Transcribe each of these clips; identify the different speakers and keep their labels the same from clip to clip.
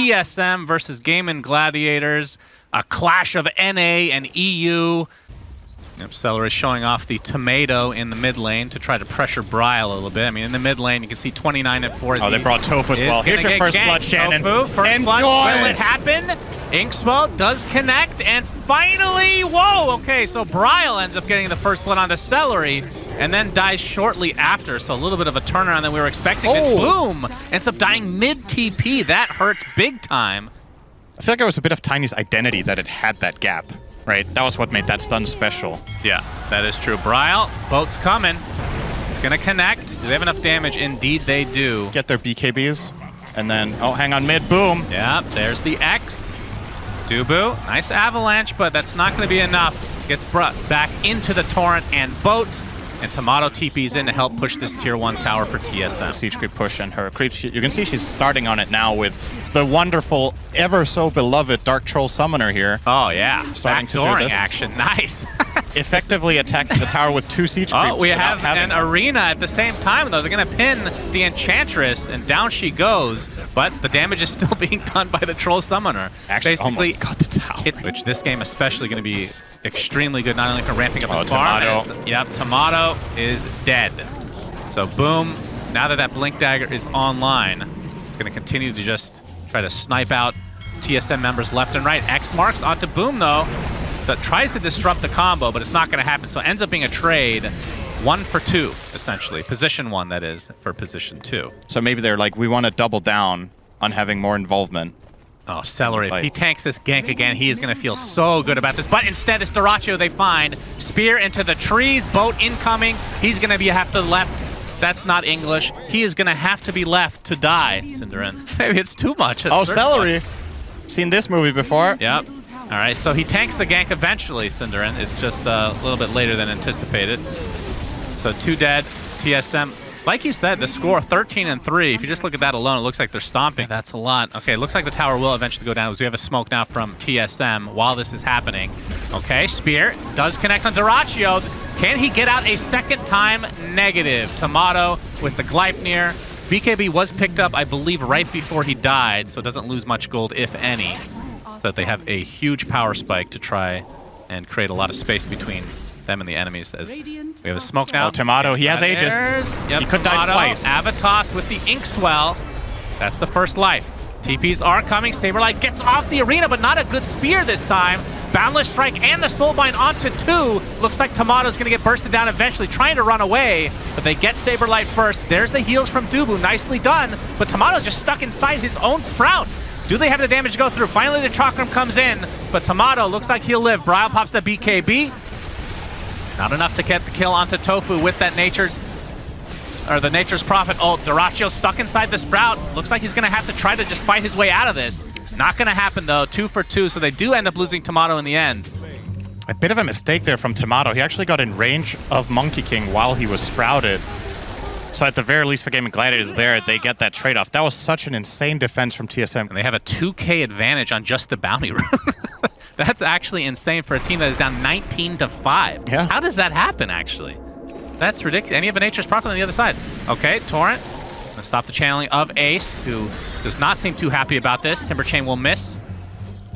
Speaker 1: TSM versus GAIMIN Gladiators, a clash of NA and EU. Celery showing off the tomato in the mid lane to try to pressure Bryle a little bit. I mean, in the mid lane, you can see 29 at 4.
Speaker 2: Oh, they brought Tofu as well. Here's your first blood, Shannon.
Speaker 1: Tofu, first blood. Will it happen? Inkswell does connect, and finally, whoa! Okay, so Bryle ends up getting the first blood onto Celery, and then dies shortly after. So a little bit of a turnaround than we were expecting. And boom! Ends up dying mid-TP. That hurts big time.
Speaker 2: I feel like it was a bit of Tiny's identity that it had that gap. Right, that was what made that stun special.
Speaker 1: Yeah, that is true. Bryle, boat's coming. It's gonna connect. Do they have enough damage? Indeed they do.
Speaker 2: Get their BKBs, and then, oh, hang on mid, boom.
Speaker 1: Yeah, there's the X. Dubu, nice avalanche, but that's not gonna be enough. Gets brought back into the torrent and boat. And Tomato TP's in to help push this tier 1 tower for TSM.
Speaker 2: Siege creep push and her creeps. You can see she's starting on it now with the wonderful, ever so beloved Dark Troll Summoner here.
Speaker 1: Oh yeah,
Speaker 2: starting to do this
Speaker 1: action. Nice.
Speaker 2: Effectively attacking the tower with 2 siege creeps.
Speaker 1: Oh, we have an arena at the same time though. They're gonna pin the Enchantress and down she goes, but the damage is still being done by the Troll Summoner.
Speaker 2: Actually, basically almost got the tower.
Speaker 1: Which this game especially gonna be extremely good, not only for ramping up his
Speaker 2: farm.
Speaker 1: Tomato. Yep, Tomato is dead. So boom, now that that Blink Dagger is online, it's gonna continue to just try to snipe out TSM members left and right. X marks onto Boom though, that tries to disrupt the combo, but it's not gonna happen. So it ends up being a trade, 1 for 2, essentially. Position 1, that is, for position 2.
Speaker 2: So maybe they're like, we want to double down on having more involvement.
Speaker 1: Oh, Celery, if he tanks this gank again, he is going to feel so good about this. But instead, it's Dyrachyo they find. Spear into the trees, boat incoming. He's going to have to left. That's not English. He is going to have to be left to die, Synderen. Maybe it's too much.
Speaker 2: Oh, Celery. Seen this movie before.
Speaker 1: Yep. All right, so he tanks the gank eventually, Synderen. It's just a little bit later than anticipated. So 2 dead, TSM. Like you said, the score 13-3. If you just look at that alone, it looks like they're stomping. That's a lot. Okay, looks like the tower will eventually go down. We have a smoke now from TSM while this is happening. Okay, Spear does connect on Dyrachyo. Can he get out a second time? Negative. Tomato with the Gleipnir. BKB was picked up, I believe, right before he died, so it doesn't lose much gold, if any. So that they have a huge power spike to try and create a lot of space between them and the enemies. As we have a smoke now.
Speaker 2: Oh, Tomato, he has Aegis.
Speaker 1: Yep,
Speaker 2: he could die twice.
Speaker 1: Avatos with the Inkswell. That's the first life. TPs are coming. Saberlight gets off the arena, but not a good spear this time. Boundless Strike and the Soulbind onto 2. Looks like Tomato's going to get bursted down eventually, trying to run away, but they get Saberlight first. There's the heals from Dubu. Nicely done, but Tomato's just stuck inside his own Sprout. Do they have the damage to go through? Finally, the Chakram comes in, but Tomato looks like he'll live. Bryle pops the BKB. Not enough to get the kill onto Tofu with that Nature's Prophet ult. Dyrachyo stuck inside the Sprout. Looks like he's going to have to try to just fight his way out of this. Not going to happen, though. 2 for 2, so they do end up losing Tomato in the end.
Speaker 2: A bit of a mistake there from Tomato. He actually got in range of Monkey King while he was sprouted. So at the very least for GAIMIN Gladiators there, they get that trade-off. That was such an insane defense from TSM.
Speaker 1: And they have a 2K advantage on just the bounty room. That's actually insane for a team that is down 19-5.
Speaker 2: Yeah.
Speaker 1: How does that happen, actually? That's ridiculous. And you have a Nature's Prophet on the other side. Okay, Torrent. Gonna stop the channeling of Ace, who does not seem too happy about this. Timber Chain will miss.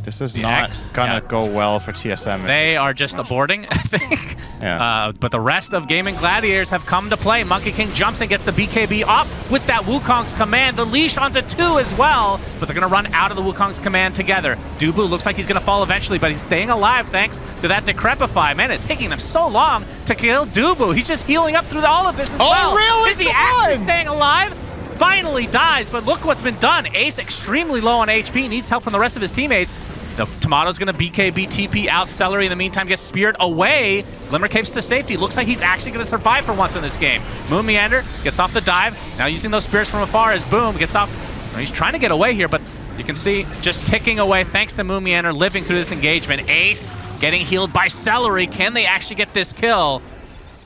Speaker 2: This is not gonna go well for TSM.
Speaker 1: They are just aborting, I think.
Speaker 2: Yeah.
Speaker 1: But the rest of GAIMIN Gladiators have come to play. Monkey King jumps and gets the BKB off with that Wukong's command. The leash onto 2 as well, but they're gonna run out of the Wukong's command together. Dubu looks like he's gonna fall eventually, but he's staying alive thanks to that Decrepify. Man, it's taking them so long to kill Dubu. He's just healing up through all of this as well.
Speaker 2: Really?
Speaker 1: Is he actually staying alive? Finally dies, but look what's been done. Ace extremely low on HP, needs help from the rest of his teammates. The Tomato's going to BKB TP out. Celery in the meantime gets speared away. Glimmer Caves to safety. Looks like he's actually going to survive for once in this game. Moon Meander gets off the dive. Now using those spears from afar as Boom gets off. He's trying to get away here, but you can see just ticking away thanks to Moon Meander living through this engagement. Ace getting healed by Celery. Can they actually get this kill?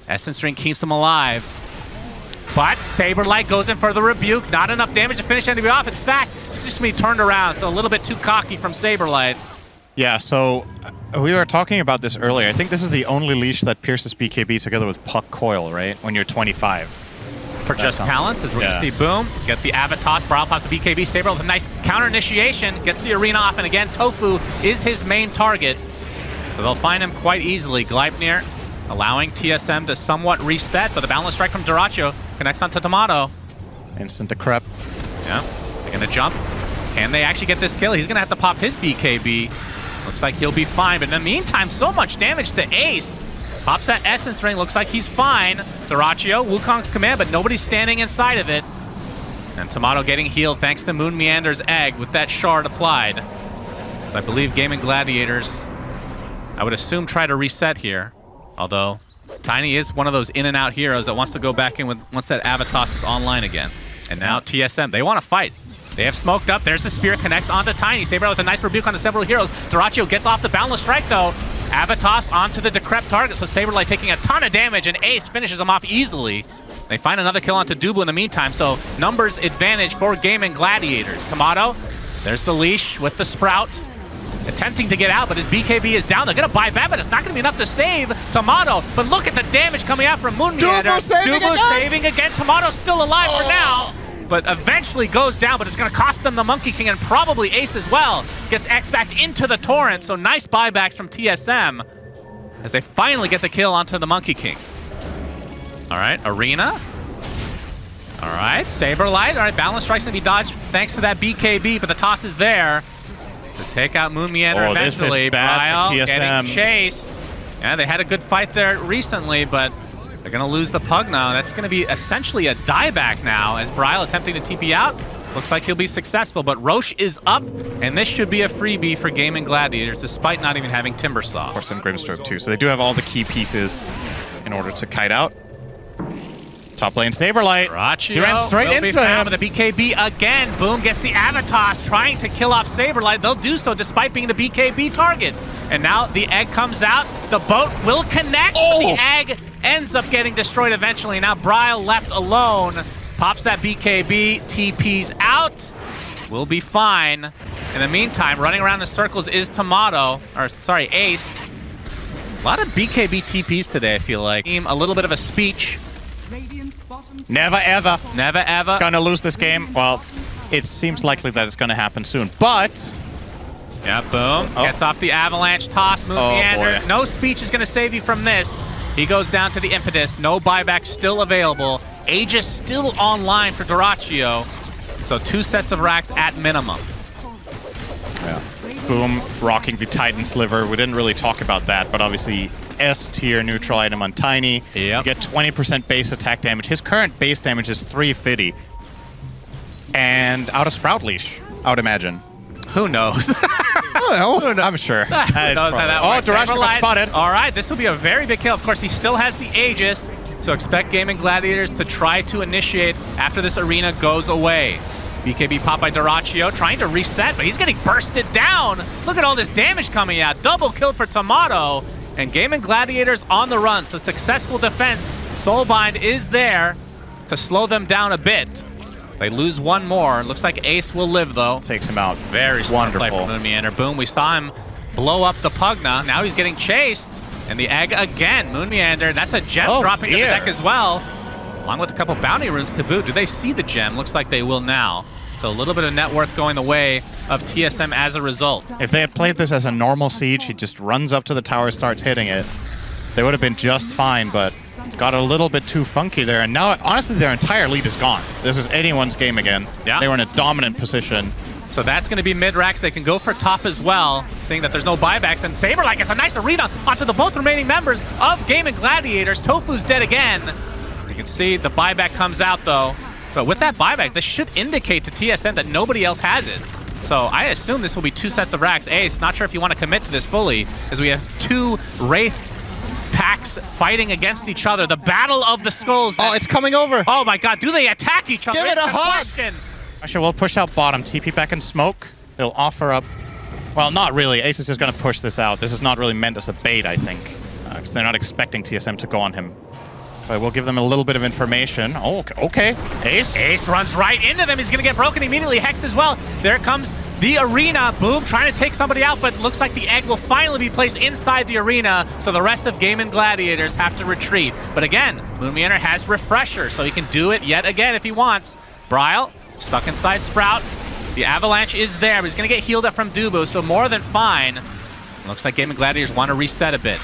Speaker 1: Essence Ring keeps them alive. But Saberlight goes in for the rebuke. Not enough damage to finish anybody off. In fact, it's just going to be turned around. So a little bit too cocky from Saberlight.
Speaker 2: Yeah, so we were talking about this earlier. I think this is the only leash that pierces BKB together with Puck Coil, right? When you're 25.
Speaker 1: for just talents, as we're going to see Boom get the Avatos, Brawl pops the BKB, Saber with a nice counter initiation, gets the arena off, and again, Tofu is his main target. So they'll find him quite easily. Gleipnir allowing TSM to somewhat reset, but the balance strike from Dyrachyo connects onto Tomato.
Speaker 2: Instant decrep.
Speaker 1: Yeah, they're going to jump. Can they actually get this kill? He's going to have to pop his BKB. Looks like he'll be fine, but in the meantime, so much damage to Ace. Pops that Essence Ring, looks like he's fine. Dyrachyo, Wukong's command, but nobody's standing inside of it. And Tomato getting healed thanks to Moon Meander's egg with that shard applied. So I believe GAIMIN Gladiators, I would assume, try to reset here. Although, Tiny is one of those in and out heroes that wants to go back in with once that Avatos is online again. And now TSM, they want to fight. They have smoked up. There's the spear, connects onto Tiny. Saber with a nice rebuke on the several heroes. Dyrachyo gets off the boundless strike though. Avatos onto the decrep target, so Saberlight taking a ton of damage, and Ace finishes him off easily. They find another kill onto Dubu in the meantime, so numbers advantage for GAIMIN Gladiators. Tomato, there's the leash with the Sprout. Attempting to get out, but his BKB is down. They're going to buy back, but it's not going to be enough to save Tomato. But look at the damage coming out from Moon Meander. Dubu saving again. Tomato's still alive for now, but eventually goes down, but it's going to cost them the Monkey King and probably Ace as well. Gets X back into the Torrent, so nice buybacks from TSM as they finally get the kill onto the Monkey King. All right, Arena. All right, Saberlight. All right, balance strike's going to be dodged thanks to that BKB, but the toss is there to take out Moon Meander eventually.
Speaker 2: This is bad for TSM.
Speaker 1: Getting chased. Yeah, they had a good fight there recently, but they're going to lose the Pug now. That's going to be essentially a dieback now as Bryle attempting to TP out. Looks like he'll be successful, but Rosh is up, and this should be a freebie for GAIMIN Gladiators, despite not even having Timbersaw.
Speaker 2: Of course, and Grimstroke too. So they do have all the key pieces in order to kite out. Top lane Saberlight. He ran straight into him.
Speaker 1: With the BKB again. Boom gets the Avatos trying to kill off Saberlight. They'll do so despite being the BKB target. And now the egg comes out. The boat will connect. But the egg ends up getting destroyed eventually. Now Bryle left alone. Pops that BKB. TP's out. We'll be fine. In the meantime, running around in circles is Tomato. Or, sorry, Ace. A lot of BKB TPs today, I feel like. A little bit of a speech.
Speaker 2: Never ever.
Speaker 1: Never ever.
Speaker 2: Gonna lose this game. Well, it seems likely that it's gonna happen soon, but...
Speaker 1: Yeah, Boom. Gets off the avalanche toss. Moon Meander.
Speaker 2: Boy.
Speaker 1: No speech is gonna save you from this. He goes down to the impetus. No buyback still available. Aegis still online for Dyrachyo. So 2 sets of racks at minimum.
Speaker 2: Yeah. Boom rocking the Titan Sliver. We didn't really talk about that, but obviously S tier neutral item on Tiny.
Speaker 1: Yep.
Speaker 2: You get 20% base attack damage. His current base damage is 350. And out of Sprout Leash, I would imagine.
Speaker 1: Who knows?
Speaker 2: Well, who knows? I'm sure.
Speaker 1: Who knows how that works?
Speaker 2: Dyrachyo got spotted.
Speaker 1: All right, this will be a very big kill. Of course, he still has the Aegis, so expect GAIMIN Gladiators to try to initiate after this arena goes away. BKB popped by Dyrachyo, trying to reset, but he's getting bursted down. Look at all this damage coming out. Double kill for Tomato. And GAIMIN Gladiators on the run, so successful defense. Soulbind is there to slow them down a bit. They lose one more. Looks like Ace will live, though.
Speaker 2: Takes him out.
Speaker 1: Very smart play from Moon Meander. Boom, we saw him blow up the Pugna. Now he's getting chased. And the egg again. Moon Meander, that's a gem dropping in the deck as well. Along with a couple bounty runes to boot. Do they see the gem? Looks like they will now. So a little bit of net worth going the way of TSM as a result.
Speaker 2: If they had played this as a normal siege, he just runs up to the tower, starts hitting it. They would have been just fine, but got a little bit too funky there. And now, honestly, their entire lead is gone. This is anyone's game again.
Speaker 1: Yeah.
Speaker 2: They were in a dominant position.
Speaker 1: So that's going to be mid-racks. They can go for top as well, seeing that there's no buybacks. And Saberlight gets a nice arena onto the both remaining members of GAIMIN Gladiators. Tofu's dead again. You can see the buyback comes out, though. But with that buyback, this should indicate to TSM that nobody else has it. So I assume this will be 2 sets of racks. Ace, not sure if you want to commit to this fully, as we have 2 Wraith packs fighting against each other. The battle of the skulls.
Speaker 2: Oh, it's coming over.
Speaker 1: Oh my god, do they attack each other?
Speaker 2: Give it a hug.
Speaker 1: Question.
Speaker 2: Actually, we'll push out bottom. TP back in smoke. It'll offer up... Well, not really. Ace is just going to push this out. This is not really meant as a bait, I think. Because they're not expecting TSM to go on him. But we'll give them a little bit of information. Oh, okay. Ace.
Speaker 1: Ace runs right into them. He's going to get broken immediately. Hexed as well. There comes the arena. Boom, trying to take somebody out, but looks like the egg will finally be placed inside the arena, so the rest of GAIMIN Gladiators have to retreat. But again, Moonmeander has Refresher, so he can do it yet again if he wants. Bryle, stuck inside Sprout. The Avalanche is there, but he's going to get healed up from Dubu, so more than fine. Looks like GAIMIN Gladiators want to reset a bit.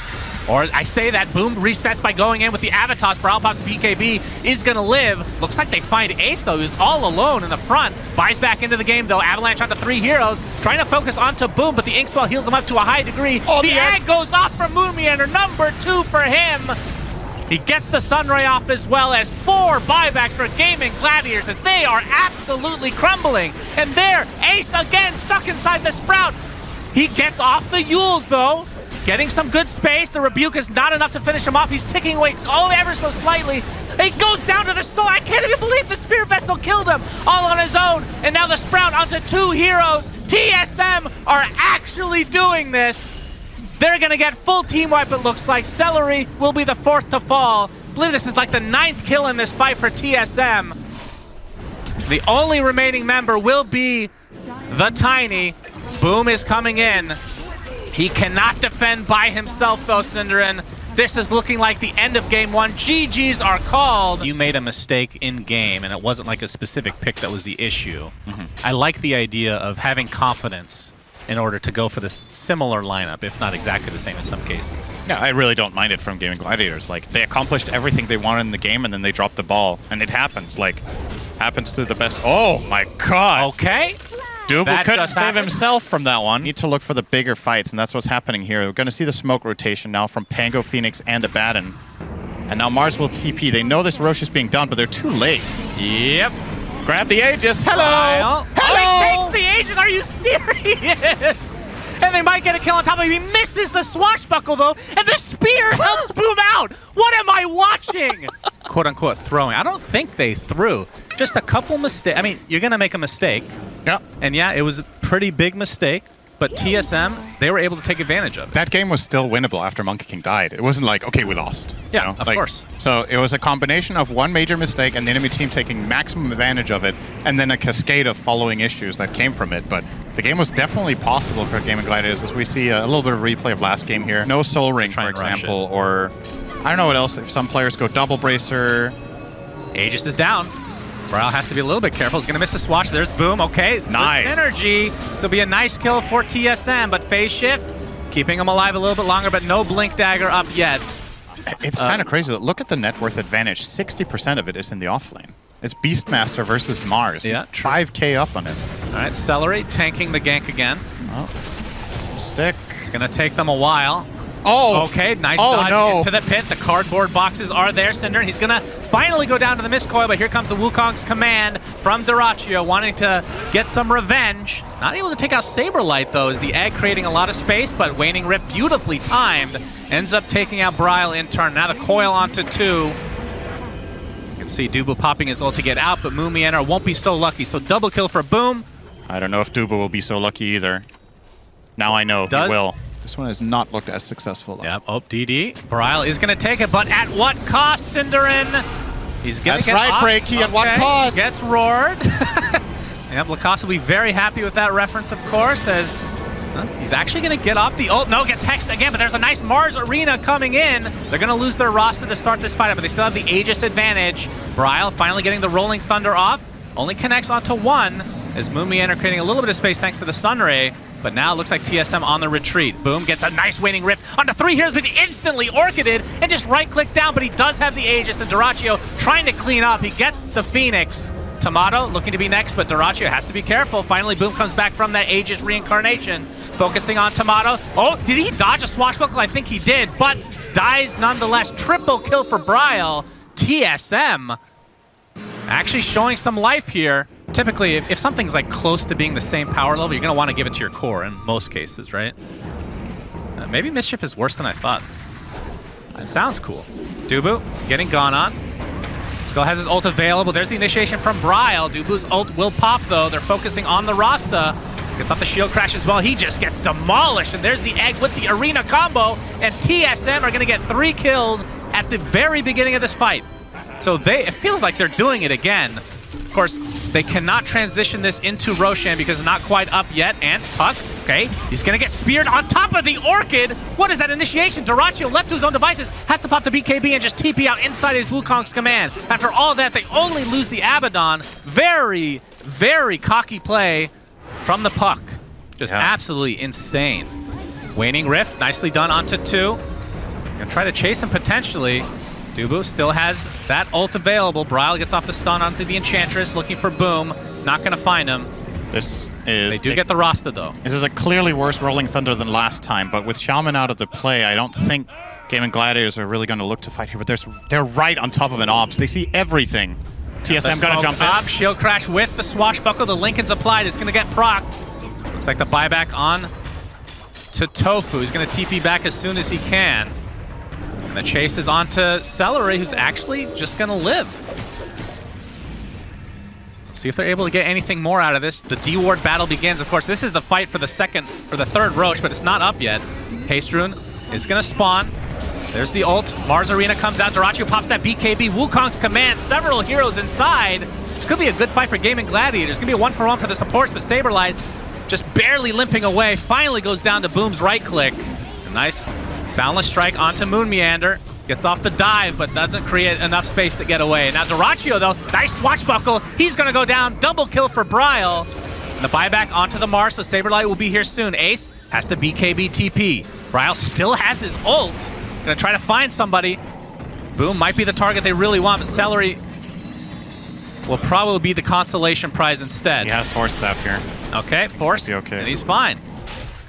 Speaker 1: Or I say that, Boom resets by going in with the Avatos. Bryle pops the BKB, is going to live. Looks like they find Ace, though, who's all alone in the front. Buys back into the game, though. Avalanche onto 3 heroes, trying to focus onto Boom, but the Inkswell heals him up to a high degree. Oh, the egg goes off from Moonmeander, number 2 for him. He gets the Sunray off as well as 4 buybacks for GAIMIN Gladiators, and they are absolutely crumbling. And there, Ace again stuck inside the Sprout. He gets off the Yules, though. Getting some good space. The Rebuke is not enough to finish him off. He's ticking away ever so slightly. He goes down to the soul. I can't even believe the Spear Vessel killed him all on his own. And now the Sprout onto 2 heroes. TSM are actually doing this. They're going to get full team wipe, it looks like. Celery will be the 4th to fall. I believe this is like the 9th kill in this fight for TSM. The only remaining member will be the Tiny. Boom is coming in. He cannot defend by himself, though, Synderen. This is looking like the end of game 1. GGs are called. You made a mistake in game, and it wasn't like a specific pick that was the issue. I like the idea of having confidence in order to go for this similar lineup, if not exactly the same in some cases.
Speaker 2: Yeah, I really don't mind it from GAIMIN Gladiators. Like, they accomplished everything they wanted in the game, and then they dropped the ball. And it happens. Like, happens to the best. Oh, my God.
Speaker 1: Okay.
Speaker 2: Dubu couldn't save himself from that one. Need to look for the bigger fights, and that's what's happening here. We're going to see the smoke rotation now from Pango, Phoenix, and Abaddon. And now Mars will TP. They know this Rosh is being done, but they're too late.
Speaker 1: Yep.
Speaker 2: Grab the Aegis. Hello!
Speaker 1: Hello!
Speaker 2: Hello!
Speaker 1: Oh, he takes the Aegis. Are you serious? And they might get a kill on top of him. He misses the swashbuckle, though, and the spear helps Boom out. What am I watching? Quote-unquote throwing. I don't think they threw. Just a couple mistakes. I mean, you're going to make a mistake.
Speaker 2: Yeah.
Speaker 1: And yeah, it was a pretty big mistake, but TSM, they were able to take advantage of it.
Speaker 2: That game was still winnable after Monkey King died. It wasn't like, okay, we lost.
Speaker 1: Yeah,
Speaker 2: you know?
Speaker 1: of course.
Speaker 2: So it was a combination of one major mistake and the enemy team taking maximum advantage of it, and then a cascade of following issues that came from it. But the game was definitely possible for GAIMIN Gladiators, as we see a little bit of replay of last game here. No Soul Ring, for example, or I don't know what else. If some players go Double Bracer.
Speaker 1: Aegis is down. Bryle has to be a little bit careful. He's going to miss the swatch. There's Boom. Okay.
Speaker 2: Nice.
Speaker 1: Good synergy. This will be a nice kill for TSM, but phase shift, keeping him alive a little bit longer, but no Blink Dagger up yet.
Speaker 2: It's kind of crazy. Look at the net worth advantage. 60% of it is in the offlane. It's Beastmaster versus Mars.
Speaker 1: Yeah,
Speaker 2: He's 5k up on it.
Speaker 1: All right, Celery tanking the gank again.
Speaker 2: Oh. Stick.
Speaker 1: It's going to take them a while.
Speaker 2: Oh!
Speaker 1: Okay, nice dodge into the pit. The cardboard boxes are there, Synderen. He's going to finally go down to the miscoil, but here comes the Wukong's command from Dyrachyo, wanting to get some revenge. Not able to take out Saberlight, though, as the egg creating a lot of space, but Waning Rift, beautifully timed, ends up taking out Bryle in turn. Now the coil onto 2. You can see Dubu popping his ult to get out, but Moonmeander won't be so lucky. So double kill for Boom.
Speaker 2: I don't know if Dubu will be so lucky either. Now I know he will. This one has not looked as successful, though.
Speaker 1: Yep. Oh, DD. Bryle is going to take it, but at what cost, Synderen? He's going to get off.
Speaker 2: Breaky, at what cost?
Speaker 1: Gets roared. Yep, Lacoste will be very happy with that reference, of course, as he's actually going to get off the ult. No, gets hexed again, but there's a nice Mars Arena coming in. They're going to lose their roster to start this fight, but they still have the Aegis advantage. Bryle finally getting the Rolling Thunder off. Only connects onto 1, as Moonmeander creating a little bit of space thanks to the Sunray. But now it looks like TSM on the retreat. Boom gets a nice Waning Rift onto 3 heroes, but he instantly orchided and just right-click down, but he does have the Aegis, and Dyrachyo trying to clean up. He gets the Phoenix. Tomato looking to be next, but Dyrachyo has to be careful. Finally, Boom comes back from that Aegis reincarnation, focusing on Tomato. Oh, did he dodge a swashbuckle? I think he did, but dies nonetheless. Triple kill for Bryle. TSM actually showing some life here. Typically, if something's like close to being the same power level, you're going to want to give it to your core in most cases, right? Maybe Mischief is worse than I thought. It sounds cool. Dubu getting gone on. Still has his ult available. There's the initiation from Bryle. Dubu's ult will pop, though. They're focusing on the Rasta. Gets off the shield crash as well. He just gets demolished, and there's the egg with the arena combo, and TSM are going to get 3 kills at the very beginning of this fight. So it feels like they're doing it again. Of course, They cannot transition this into Roshan because it's not quite up yet. And Puck, okay, he's going to get speared on top of the Orchid. What is that initiation? Dyrachyo, left to his own devices, has to pop the BKB and just TP out inside his Wukong's command. After all that, they only lose the Abaddon. Very, very cocky play from the Puck. Just absolutely insane. Waning Rift, nicely done onto 2. Gonna try to chase him potentially. Dubu still has that ult available. Bryle gets off the stun onto the Enchantress, looking for Boom. Not gonna find him. They do get the Rasta though.
Speaker 2: This is a clearly worse Rolling Thunder than last time, but with Shaman out of the play, I don't think GAIMIN Gladiators are really gonna look to fight here, but they're right on top of an Obs. They see everything. TSM gonna jump in.
Speaker 1: Shield crash with the Swashbuckle. The Lincoln's applied. It's gonna get procced. Looks like the buyback on to Tofu. He's gonna TP back as soon as he can. And the chase is on to Celery, who's actually just gonna live. See if they're able to get anything more out of this. The D-Ward battle begins. Of course, this is the fight for the third Rosh, but it's not up yet. Haste Rune is gonna spawn. There's the ult. Mars Arena comes out. Dyrachyo pops that BKB. Wukong's command. Several heroes inside. This could be a good fight for GAIMIN Gladiators. It's gonna be a 1-for-1 for the supports, but Saberlight just barely limping away. Finally goes down to Boom's right click. A nice boundless strike onto Moon Meander. Gets off the dive, but doesn't create enough space to get away. Now Dyrachyo, though, nice Swashbuckle. He's gonna go down. Double kill for Bryle. And the buyback onto the Mars, so Saberlight will be here soon. Ace has to BKB TP. Bryle still has his ult. Gonna try to find somebody. Boom might be the target they really want, but Celery will probably be the consolation prize instead.
Speaker 2: He has Force Staff here.
Speaker 1: Okay, Force.
Speaker 2: Okay.
Speaker 1: And he's fine.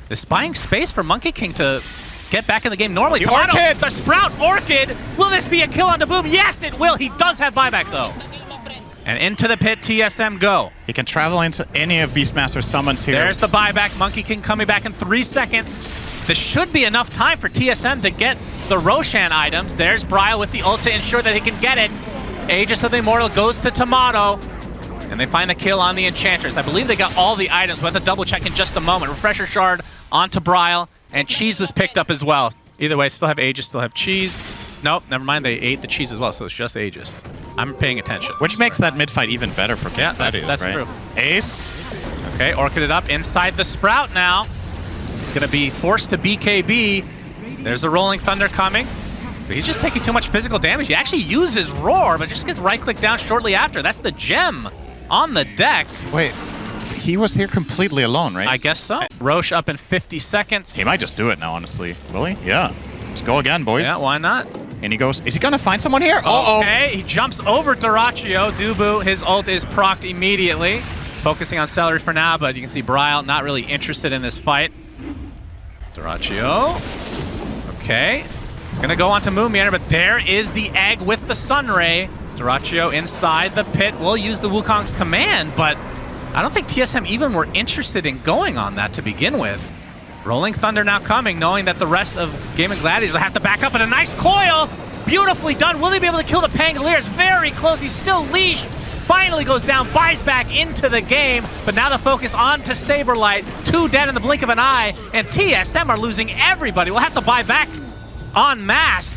Speaker 1: It's buying space for Monkey King to get back in the game normally.
Speaker 2: The Orchid!
Speaker 1: The Sprout Orchid! Will this be a kill onto Boom? Yes, it will! He does have buyback, though. And into the pit, TSM go.
Speaker 2: He can travel into any of Beastmaster's summons here.
Speaker 1: There's the buyback. Monkey King coming back in 3 seconds. This should be enough time for TSM to get the Roshan items. There's Bryle with the ult to ensure that he can get it. Aegis of the Immortal goes to Tomato. And they find the kill on the Enchantress. I believe they got all the items. We'll have to double check in just a moment. Refresher Shard onto Bryle. And Cheese was picked up as well. Either way, still have Aegis, still have Cheese. Nope, never mind. They ate the Cheese as well, so it's just Aegis. I'm paying attention.
Speaker 2: Which makes that mid-fight even better for Gladiators,
Speaker 1: that's
Speaker 2: right?
Speaker 1: true.
Speaker 2: Ace.
Speaker 1: Okay, Orchided up inside the Sprout now. He's going to be forced to BKB. There's a Rolling Thunder coming. But he's just taking too much physical damage. He actually uses Roar, but just gets right-clicked down shortly after. That's the gem on the deck.
Speaker 2: Wait, he was here completely alone, right?
Speaker 1: I guess so. Rosh up in 50 seconds.
Speaker 2: He might just do it now, honestly. Will he? Yeah. Let's go again, boys.
Speaker 1: Yeah, why not?
Speaker 2: And he goes, is he going to find someone here? Uh-oh.
Speaker 1: Okay, he jumps over Dyrachyo. Dubu, his ult is procced immediately. Focusing on Celery for now, but you can see Bryle not really interested in this fight. Dyrachyo. Okay. It's going to go on to Moon Meander, but there is the egg with the Sunray. Dyrachyo inside the pit will use the Wukong's command, but I don't think TSM even were interested in going on that to begin with. Rolling Thunder now coming, knowing that the rest of GAIMIN Gladiators will have to back up, and a nice coil! Beautifully done. Will he be able to kill the Pangoliers? Very close. He's still leashed. Finally goes down, buys back into the game, but now the focus on to Saberlight. 2 dead in the blink of an eye, and TSM are losing everybody. We'll have to buy back en masse.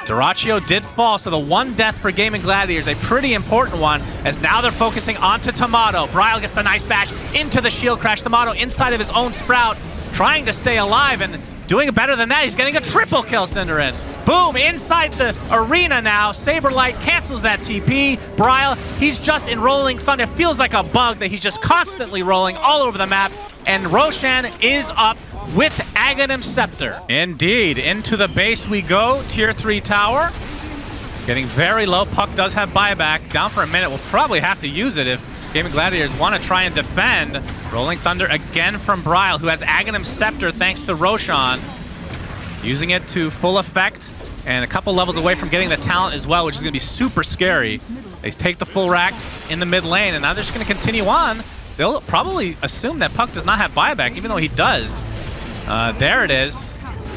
Speaker 1: Dyrachyo did fall, so the 1 death for GAIMIN Gladiators, a pretty important one, as now they're focusing onto Tomato. Bryle gets the nice bash into the shield crash. Tomato inside of his own Sprout, trying to stay alive, and doing better than that, he's getting a triple kill, Synderen. Boom, inside the arena now. Saberlight cancels that TP. Bryle, he's just in Rolling Thunder. It feels like a bug that he's just constantly rolling all over the map, and Roshan is up with Aghanim Scepter. Indeed, into the base we go. Tier 3 tower. Getting very low. Puck does have buyback. Down for a minute. We'll probably have to use it if GAIMIN Gladiators want to try and defend. Rolling Thunder again from Bryle, who has Aghanim Scepter thanks to Roshan. Using it to full effect and a couple levels away from getting the talent as well, which is going to be super scary. They take the full rack in the mid lane, and now they're just going to continue on. They'll probably assume that Puck does not have buyback, even though he does. There it is.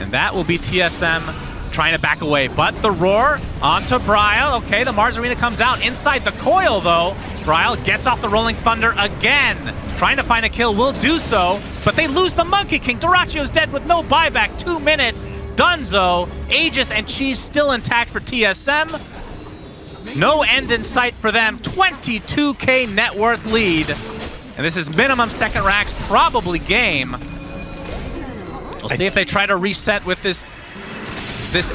Speaker 1: And that will be TSM trying to back away. But the roar onto Bryle. Okay, the Mars Arena comes out inside the coil, though. Bryle gets off the Rolling Thunder again. Trying to find a kill, will do so. But they lose the Monkey King. Dyrachyo's dead with no buyback. 2 minutes. Dunzo. Aegis and Cheese still intact for TSM. No end in sight for them. 22K net worth lead. And this is minimum second racks, probably game. We'll see if they try to reset with this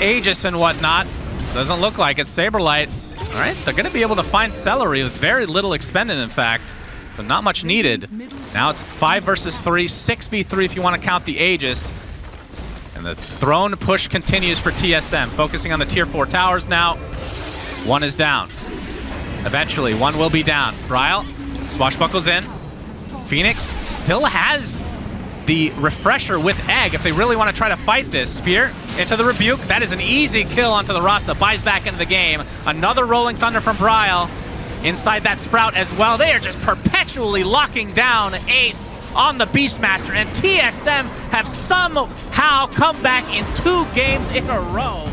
Speaker 1: Aegis and whatnot. Doesn't look like it. Saberlight. All right, they're going to be able to find Celery with very little expended, in fact. But not much needed. Now it's 5 versus 3, 6v3 if you want to count the Aegis. And the throne push continues for TSM, focusing on the tier 4 towers now. One is down. Eventually, one will be down. Bryle swashbuckles in. Phoenix still has the refresher with Egg if they really want to try to fight this. Spear into the Rebuke. That is an easy kill onto the Rasta. Buys back into the game. Another Rolling Thunder from Bryle. Inside that Sprout as well. They are just perpetually locking down Ace on the Beastmaster. And TSM have somehow come back in 2 games in a row.